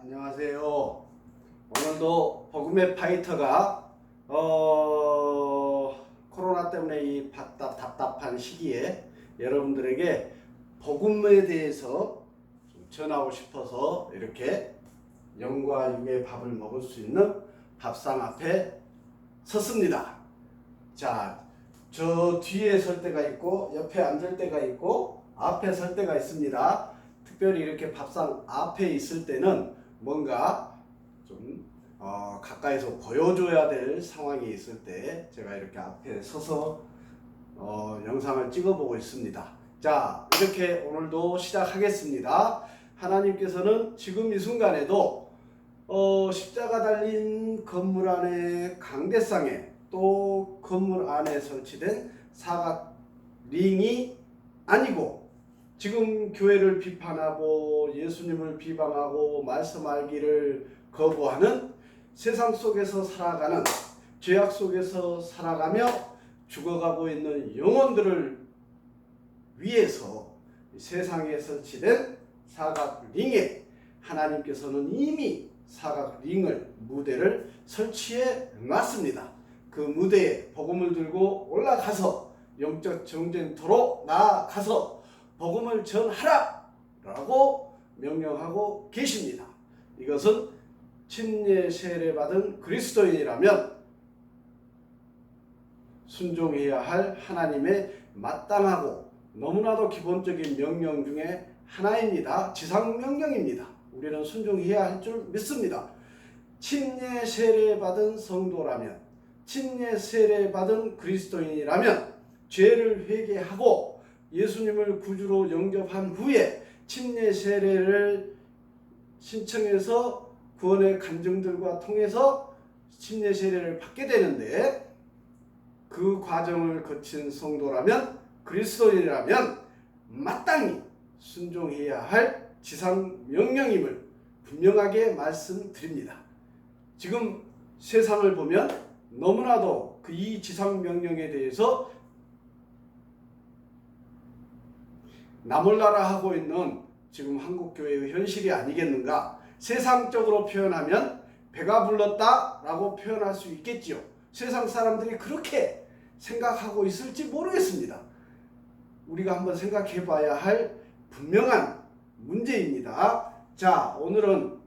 안녕하세요. 오늘도 복음의 파이터가 코로나 때문에 이 답답한 시기에 여러분들에게 복음에 대해서 좀 전하고 싶어서 이렇게 영과 육의 밥을 먹을 수 있는 밥상 앞에 섰습니다. 자, 저 뒤에 설 때가 있고 옆에 앉을 때가 있고 앞에 설 때가 있습니다. 특별히 이렇게 밥상 앞에 있을 때는 뭔가 좀 가까이서 보여줘야 될 상황이 있을 때 제가 이렇게 앞에 서서 영상을 찍어보고 있습니다. 자, 이렇게 오늘도 시작하겠습니다. 하나님께서는 지금 이 순간에도 십자가 달린 건물 안에 강대상에 또 건물 안에 설치된 사각 링이 아니고 지금 교회를 비판하고 예수님을 비방하고 말씀 알기를 거부하는 세상 속에서 살아가는 죄악 속에서 살아가며 죽어가고 있는 영혼들을 위해서 세상에 설치된 사각 링에 하나님께서는 이미 사각 링을 무대를 설치해 놨습니다. 그 무대에 복음을 들고 올라가서 영적 전쟁터로 나아가서 복음을 전하라 라고 명령하고 계십니다. 이것은 침례 세례받은 그리스도인이라면 순종해야 할 하나님의 마땅하고 너무나도 기본적인 명령 중에 하나입니다. 지상명령입니다. 우리는 순종해야 할 줄 믿습니다. 침례 세례받은 성도라면, 침례 세례받은 그리스도인이라면 죄를 회개하고 예수님을 구주로 영접한 후에 침례 세례를 신청해서 구원의 간증들과 통해서 침례 세례를 받게 되는데, 그 과정을 거친 성도라면, 그리스도인이라면 마땅히 순종해야 할 지상 명령임을 분명하게 말씀드립니다. 지금 세상을 보면 너무나도 이 지상 명령에 대해서 나몰라라 하고 있는 지금 한국교회의 현실이 아니겠는가. 세상적으로 표현하면 배가 불렀다 라고 표현할 수 있겠지요. 세상 사람들이 그렇게 생각하고 있을지 모르겠습니다. 우리가 한번 생각해 봐야 할 분명한 문제입니다. 자, 오늘은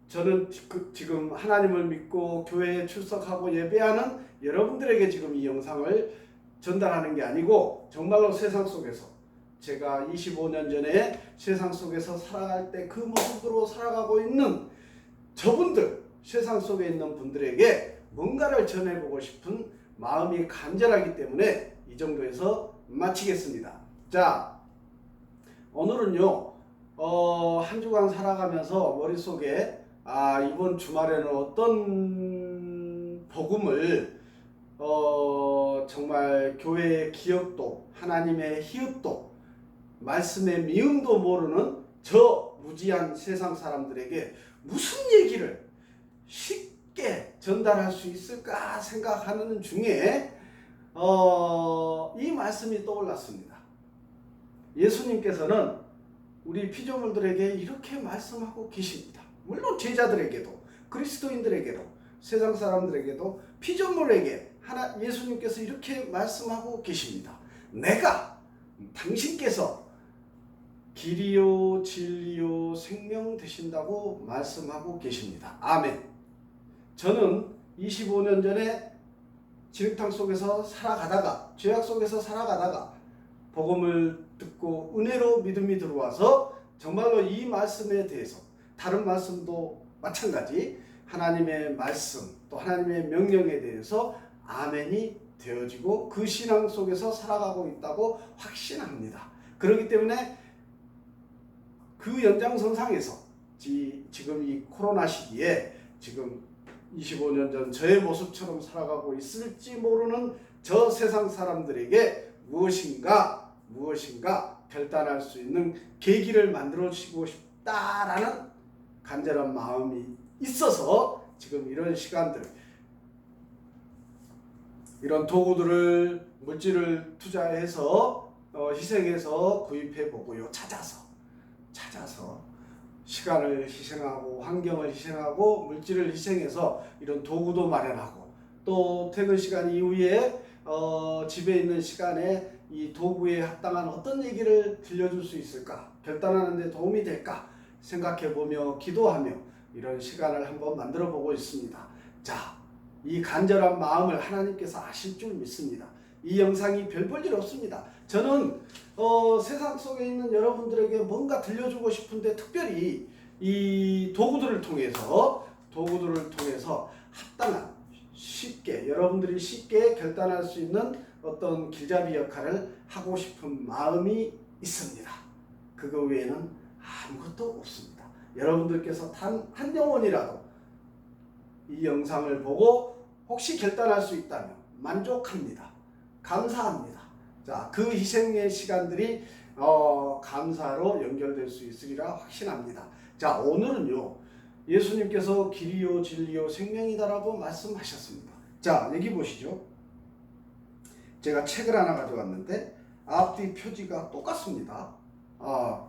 저는 지금 하나님을 믿고 교회에 출석하고 예배하는 여러분들에게 지금 이 영상을 전달하는 게 아니고 정말로 세상 속에서 제가 25년 전에 세상 속에서 살아갈 때 그 모습으로 살아가고 있는 저분들, 세상 속에 있는 분들에게 뭔가를 전해보고 싶은 마음이 간절하기 때문에 이 정도에서 마치겠습니다. 자, 오늘은요 한 주간 살아가면서 머릿속에 이번 주말에는 어떤 복음을 정말 교회의 기억도 하나님의 희읍도 말씀의 미음도 모르는 저 무지한 세상 사람들에게 무슨 얘기를 쉽게 전달할 수 있을까 생각하는 중에 이 말씀이 떠올랐습니다. 예수님께서는 우리 피조물들에게 이렇게 말씀하고 계십니다. 물론 제자들에게도, 그리스도인들에게도, 세상 사람들에게도, 피조물에게 예수님께서 이렇게 말씀하고 계십니다. 내가 당신께서 길이요 진리요 생명 되신다고 말씀하고 계십니다. 아멘. 저는 25년 전에 진흙탕 속에서 살아가다가, 죄악 속에서 살아가다가 복음을 듣고 은혜로 믿음이 들어와서 정말로 이 말씀에 대해서, 다른 말씀도 마찬가지 하나님의 말씀 또 하나님의 명령에 대해서 아멘이 되어지고 그 신앙 속에서 살아가고 있다고 확신합니다. 그렇기 때문에 그 연장선상에서 지금 이 코로나 시기에 지금 25년 전 저의 모습처럼 살아가고 있을지 모르는 저 세상 사람들에게 무엇인가 결단할 수 있는 계기를 만들어 주시고 싶다라는 간절한 마음이 있어서 지금 이런 시간들, 이런 도구들을, 물질을 투자해서 희생해서 구입해 보고요. 찾아서 시간을 희생하고 환경을 희생하고 물질을 희생해서 이런 도구도 마련하고 또 퇴근 시간 이후에 집에 있는 시간에 이 도구에 합당한 어떤 얘기를 들려줄 수 있을까, 결단하는 데 도움이 될까 생각해보며 기도하며 이런 시간을 한번 만들어 보고 있습니다. 자, 이 간절한 마음을 하나님께서 아실 줄 믿습니다. 이 영상이 별 볼 일 없습니다. 저는 세상 속에 있는 여러분들에게 뭔가 들려주고 싶은데 특별히 이 도구들을 통해서 합당한, 쉽게 여러분들이 쉽게 결단할 수 있는 어떤 길잡이 역할을 하고 싶은 마음이 있습니다. 그거 외에는 아무것도 없습니다. 여러분들께서 단 한 영혼이라도 이 영상을 보고 혹시 결단할 수 있다면 만족합니다. 감사합니다. 자, 그 희생의 시간들이 감사로 연결될 수 있으리라 확신합니다. 자, 오늘은요, 예수님께서 길이요 진리요 생명이다라고 말씀하셨습니다. 자, 여기 보시죠. 제가 책을 하나 가져왔는데 앞뒤 표지가 똑같습니다.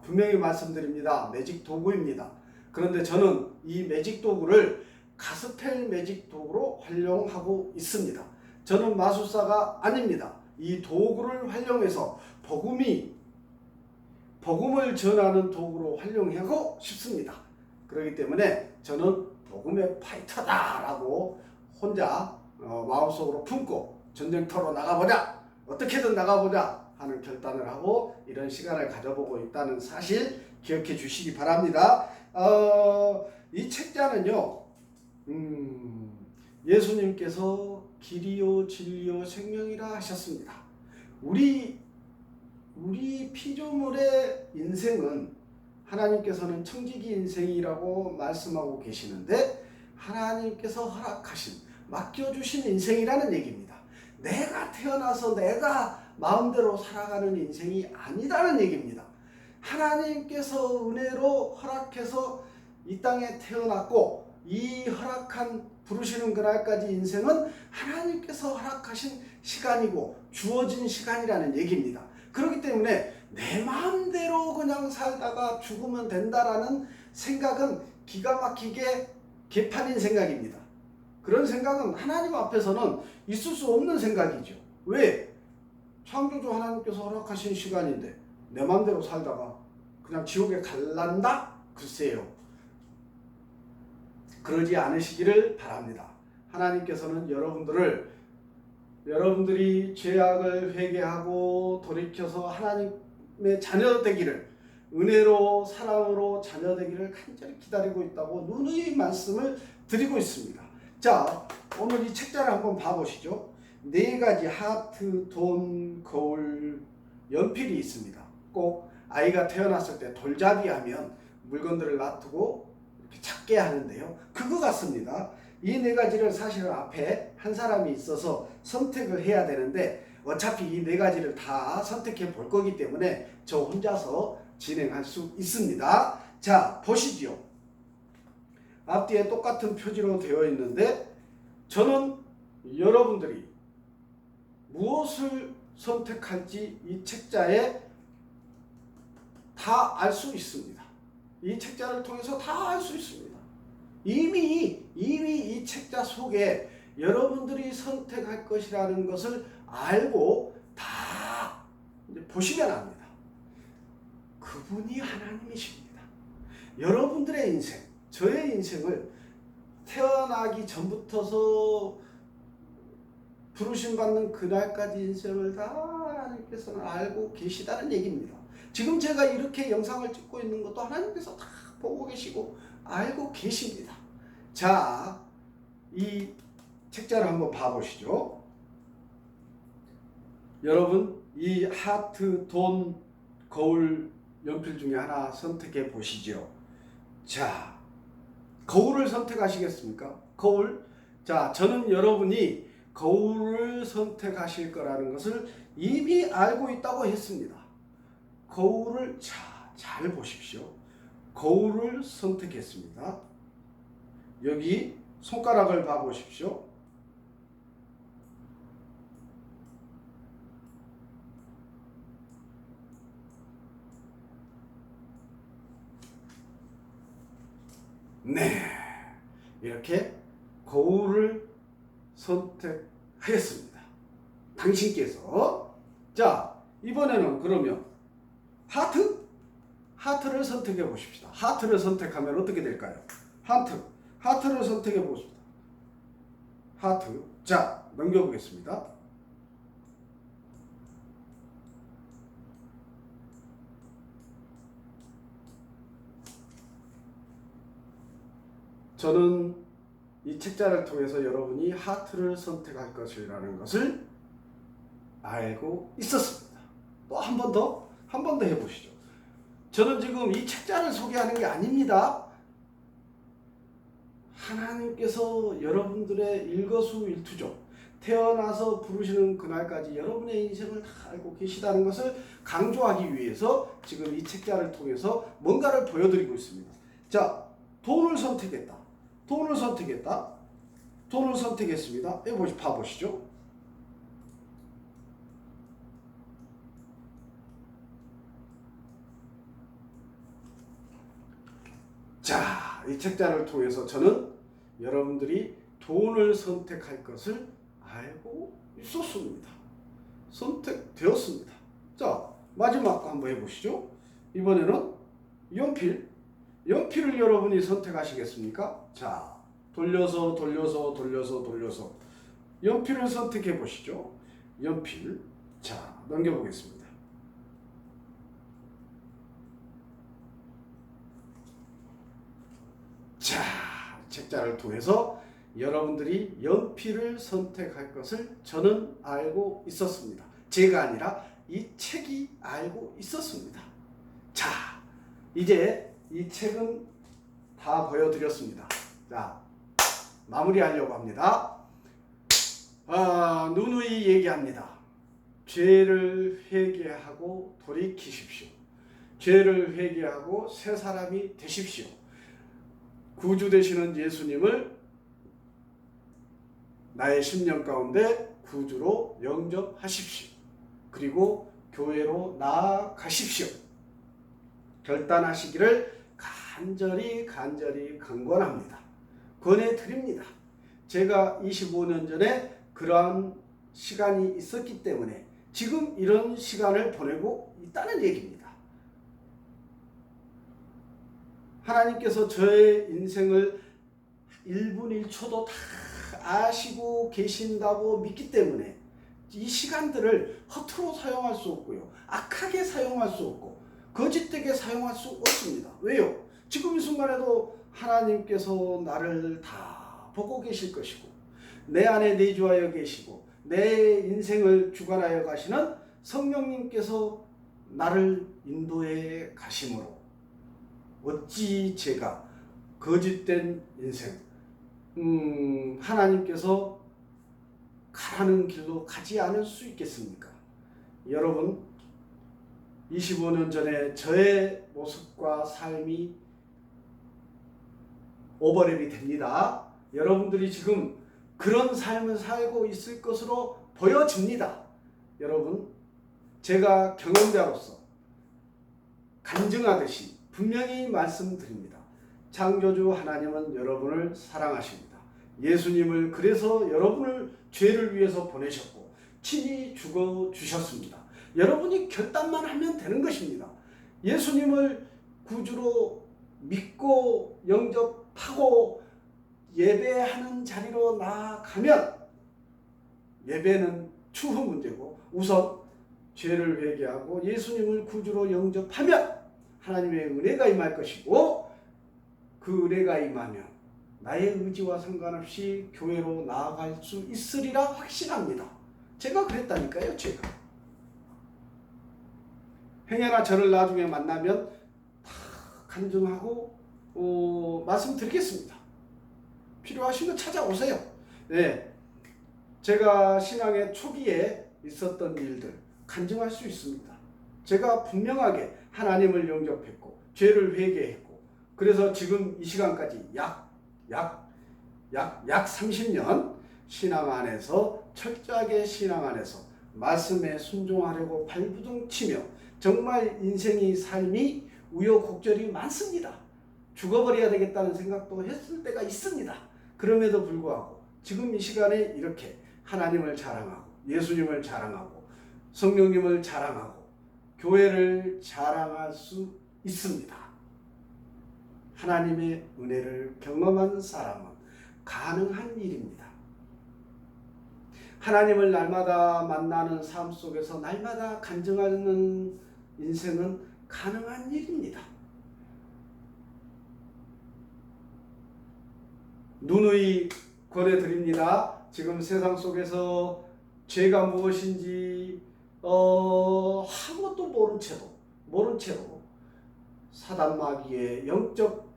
분명히 말씀드립니다. 매직 도구입니다. 그런데 저는 이 매직 도구를 가스펠 매직 도구로 활용하고 있습니다. 저는 마술사가 아닙니다. 이 도구를 활용해서 복음을 전하는 도구로 활용하고 싶습니다. 그렇기 때문에 저는 복음의 파이터다라고 혼자 마음속으로 품고 전쟁터로 나가보자, 어떻게든 나가보자 하는 결단을 하고 이런 시간을 가져보고 있다는 사실 기억해 주시기 바랍니다. 이 책자는요, 예수님께서 길이요 진리요 생명이라 하셨습니다. 우리 피조물의 인생은 하나님께서는 청지기 인생이라고 말씀하고 계시는데 하나님께서 허락하신, 맡겨주신 인생이라는 얘기입니다. 내가 태어나서 내가 마음대로 살아가는 인생이 아니라는 얘기입니다. 하나님께서 은혜로 허락해서 이 땅에 태어났고 이 허락한 부르시는 그날까지 인생은 하나님께서 허락하신 시간이고 주어진 시간이라는 얘기입니다. 그렇기 때문에 내 마음대로 그냥 살다가 죽으면 된다라는 생각은 기가 막히게 개판인 생각입니다. 그런 생각은 하나님 앞에서는 있을 수 없는 생각이죠. 왜? 창조주 하나님께서 허락하신 시간인데 내 마음대로 살다가 그냥 지옥에 갈란다? 글쎄요. 그러지 않으시기를 바랍니다. 하나님께서는 여러분들이 죄악을 회개하고 돌이켜서 하나님의 자녀 되기를, 은혜로 사랑으로 자녀 되기를 간절히 기다리고 있다고 누누이 말씀을 드리고 있습니다. 자, 오늘 이 책자를 한번 봐보시죠. 4가지 하트, 돈, 거울, 연필이 있습니다. 꼭 아이가 태어났을 때 돌잡이 하면 물건들을 놔두고 이렇게 찾게 하는데요. 그거 같습니다. 이 4가지를 사실은 앞에 한 사람이 있어서 선택을 해야 되는데 어차피 이 4가지를 다 선택해 볼 거기 때문에 저 혼자서 진행할 수 있습니다. 자, 보시죠. 앞뒤에 똑같은 표지로 되어 있는데 저는 여러분들이 무엇을 선택할지 이 책자에 다 알 수 있습니다. 이 책자를 통해서 다 알 수 있습니다. 이미 이 책자 속에 여러분들이 선택할 것이라는 것을 알고 다 이제 보시면 압니다. 그분이 하나님이십니다. 여러분들의 인생, 저의 인생을 태어나기 전부터서 부르심 받는 그날까지 인생을 다 하나님께서는 알고 계시다는 얘기입니다. 지금 제가 이렇게 영상을 찍고 있는 것도 하나님께서 다 보고 계시고 알고 계십니다. 자, 이 책자를 한번 봐보시죠. 여러분, 이 하트, 돈, 거울, 연필 중에 하나 선택해 보시죠. 자, 거울을 선택하시겠습니까? 거울. 자, 저는 여러분이 거울을 선택하실 거라는 것을 이미 알고 있다고 했습니다. 거울을 잘 보십시오. 거울을 선택했습니다. 여기 손가락을 봐 보십시오. 네, 이렇게 거울을 선택하였습니다. 당신께서. 자, 이번에는 그러면 하트를 선택해 보십시다. 하트를 선택하면 어떻게 될까요? 하트를 선택해 보십시다. 하트. 자, 넘겨보겠습니다. 저는 이 책자를 통해서 여러분이 하트를 선택할 것이라는 것을 알고 있었습니다. 또 한 번 더 해보시죠. 저는 지금 이 책자를 소개하는 게 아닙니다. 하나님께서 여러분들의 일거수일투족, 태어나서 부르시는 그날까지 여러분의 인생을 다 알고 계시다는 것을 강조하기 위해서 지금 이 책자를 통해서 뭔가를 보여드리고 있습니다. 자, 돈을 선택했다. 돈을 선택했습니다. 여기 봐보시죠. 자, 이 책자를 통해서 저는 여러분들이 돈을 선택할 것을 알고 있었습니다. 선택되었습니다. 자, 마지막 거 한번 해보시죠. 이번에는 연필을 여러분이 선택하시겠습니까? 자, 돌려서 연필을 선택해 보시죠. 연필. 자, 넘겨보겠습니다. 자, 책자를 통해서 여러분들이 연필을 선택할 것을 저는 알고 있었습니다. 제가 아니라 이 책이 알고 있었습니다. 자, 이제 이 책은 다 보여드렸습니다. 자, 마무리하려고 합니다. 누누이 얘기합니다. 죄를 회개하고 돌이키십시오. 죄를 회개하고 새 사람이 되십시오. 구주 되시는 예수님을 나의 심령 가운데 구주로 영접하십시오. 그리고 교회로 나아가십시오. 결단하시기를 간절히 강권합니다. 권해드립니다. 제가 25년 전에 그러한 시간이 있었기 때문에 지금 이런 시간을 보내고 있다는 얘기입니다. 하나님께서 저의 인생을 1분 1초도 다 아시고 계신다고 믿기 때문에 이 시간들을 허투루 사용할 수 없고요. 악하게 사용할 수 없고 거짓되게 사용할 수 없습니다. 왜요? 지금 이 순간에도 하나님께서 나를 다 보고 계실 것이고 내 안에 내주하여 계시고 내 인생을 주관하여 가시는 성령님께서 나를 인도해 가심으로 어찌 제가 거짓된 인생, 하나님께서 가라는 길로 가지 않을 수 있겠습니까? 여러분, 25년 전에 저의 모습과 삶이 오버랩이 됩니다. 여러분들이 지금 그런 삶을 살고 있을 것으로 보여집니다. 여러분, 제가 경험자로서 간증하듯이 분명히 말씀드립니다. 창조주 하나님은 여러분을 사랑하십니다. 예수님을 그래서 여러분을 죄를 위해서 보내셨고 친히 죽어주셨습니다. 여러분이 결단만 하면 되는 것입니다. 예수님을 구주로 믿고 영접하고 예배하는 자리로 나아가면 예배는 추후 문제고 우선 죄를 회개하고 예수님을 구주로 영접하면 하나님의 은혜가 임할 것이고 그 은혜가 임하면 나의 의지와 상관없이 교회로 나아갈 수 있으리라 확신합니다. 제가 그랬다니까요. 제가 행여나 저를 나중에 만나면 다 간증하고 말씀드리겠습니다. 필요하시면 찾아오세요. 네, 제가 신앙의 초기에 있었던 일들 간증할 수 있습니다. 제가 분명하게 하나님을 영접했고 죄를 회개했고 그래서 지금 이 시간까지 약 30년 신앙 안에서 철저하게 신앙 안에서 말씀에 순종하려고 발부둥치며 정말 인생의 삶이 우여곡절이 많습니다. 죽어버려야 되겠다는 생각도 했을 때가 있습니다. 그럼에도 불구하고 지금 이 시간에 이렇게 하나님을 자랑하고 예수님을 자랑하고 성령님을 자랑하고 교회를 자랑할 수 있습니다. 하나님의 은혜를 경험한 사람은 가능한 일입니다. 하나님을 날마다 만나는 삶 속에서 날마다 간증하는 인생은 가능한 일입니다. 누누이 권해드립니다. 지금 세상 속에서 죄가 무엇인지 아무것도 모른 채로 사단 마귀의 영적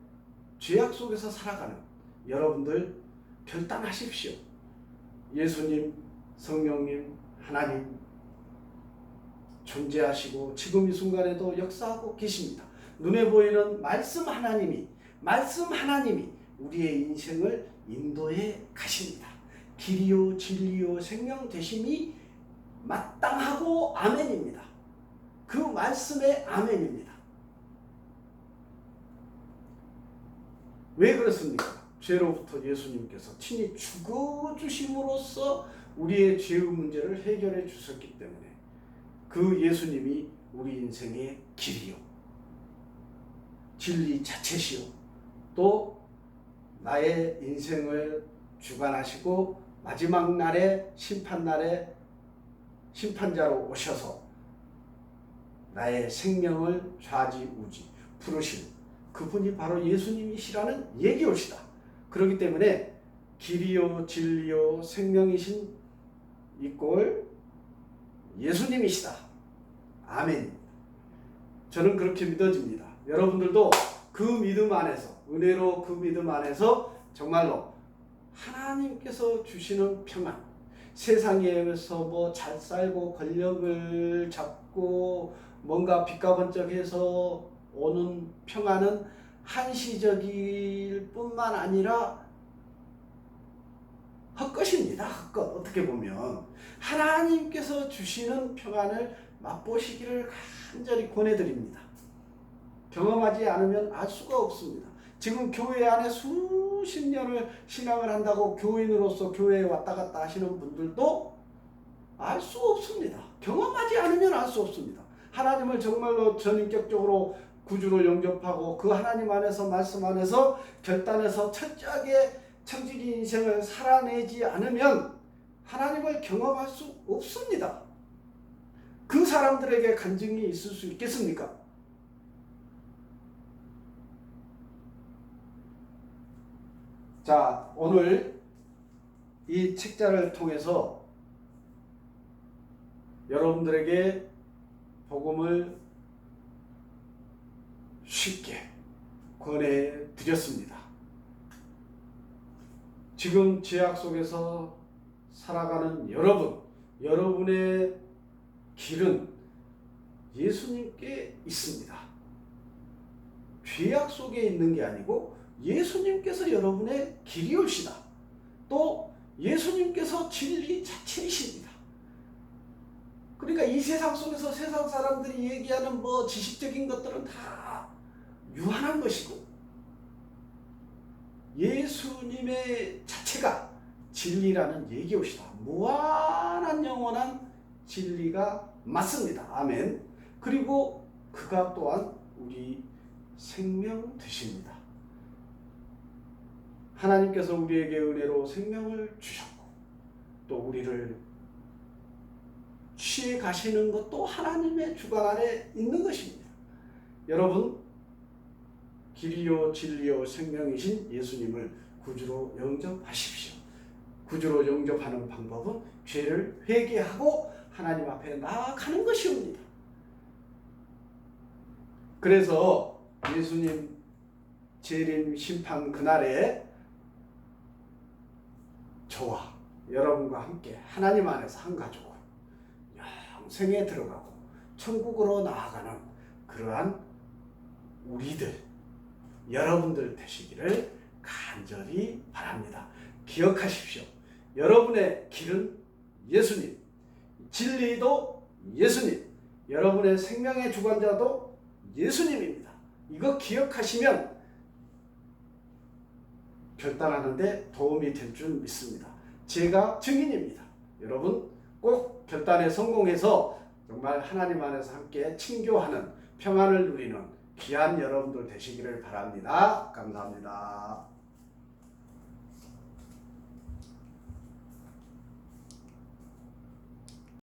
죄악 속에서 살아가는 여러분들 결단하십시오. 예수님, 성령님, 하나님 존재하시고 지금 이 순간에도 역사하고 계십니다. 눈에 보이는 말씀 하나님이 우리의 인생을 인도해 가십니다. 길이요 진리요 생명 되심이 마땅하고 아멘입니다. 그 말씀의 아멘입니다. 왜 그렇습니까? 죄로부터 예수님께서 친히 죽어주심으로써 우리의 죄의 문제를 해결해 주셨기 때문에 그 예수님이 우리 인생의 길이요 진리 자체시요 또 나의 인생을 주관하시고 마지막 날에 심판날에 심판자로 오셔서 나의 생명을 좌지우지 부르실 그분이 바로 예수님이시라는 얘기올시다. 그렇기 때문에 길이요 진리요 생명이신 이꼴 예수님이시다. 아멘. 저는 그렇게 믿어집니다. 여러분들도 그 믿음 안에서 은혜로 그 믿음 안에서 정말로 하나님께서 주시는 평안 세상에서 뭐 잘 살고 권력을 잡고 뭔가 빚가번쩍해서 오는 평안은 한시적일 뿐만 아니라 헛것입니다. 헛것. 어떻게 보면 하나님께서 주시는 평안을 맛보시기를 간절히 권해드립니다. 경험하지 않으면 알 수가 없습니다. 지금 교회 안에 수십 년을 신앙을 한다고 교인으로서 교회에 왔다 갔다 하시는 분들도 알 수 없습니다. 경험하지 않으면 알 수 없습니다. 하나님을 정말로 전인격적으로 구주로 영접하고 그 하나님 안에서 말씀 안에서 결단해서 철저하게 청지기 인생을 살아내지 않으면 하나님을 경험할 수 없습니다. 그 사람들에게 간증이 있을 수 있겠습니까? 자, 오늘 이 책자를 통해서 여러분들에게 복음을 쉽게 권해드렸습니다. 지금 죄악 속에서 살아가는 여러분의 길은 예수님께 있습니다. 죄악 속에 있는 게 아니고 예수님께서 여러분의 길이올시다. 또 예수님께서 진리 자체이십니다. 그러니까 이 세상 속에서 세상 사람들이 얘기하는 뭐 지식적인 것들은 다 유한한 것이고 예수님의 자체가 진리라는 얘기올시다. 무한한 영원한 진리가 맞습니다. 아멘. 그리고 그가 또한 우리 생명 되십니다. 하나님께서 우리에게 은혜로 생명을 주셨고 또 우리를 취해 가시는 것도 하나님의 주관 아래 있는 것입니다. 여러분 길이요 진리요 생명이신 예수님을 구주로 영접하십시오. 구주로 영접하는 방법은 죄를 회개하고 하나님 앞에 나아가는 것이옵니다. 그래서 예수님 재림 심판 그날에 저와 여러분과 함께 하나님 안에서 한 가족으로 영생에 들어가고 천국으로 나아가는 그러한 우리들 여러분들 되시기를 간절히 바랍니다. 기억하십시오. 여러분의 길은 예수님, 진리도 예수님, 여러분의 생명의 주관자도 예수님입니다. 이거 기억하시면 결단하는데 도움이 될 줄 믿습니다. 제가 증인입니다. 여러분 꼭 결단에 성공해서 정말 하나님 안에서 함께 친교하는 평안을 누리는 귀한 여러분들 되시기를 바랍니다. 감사합니다.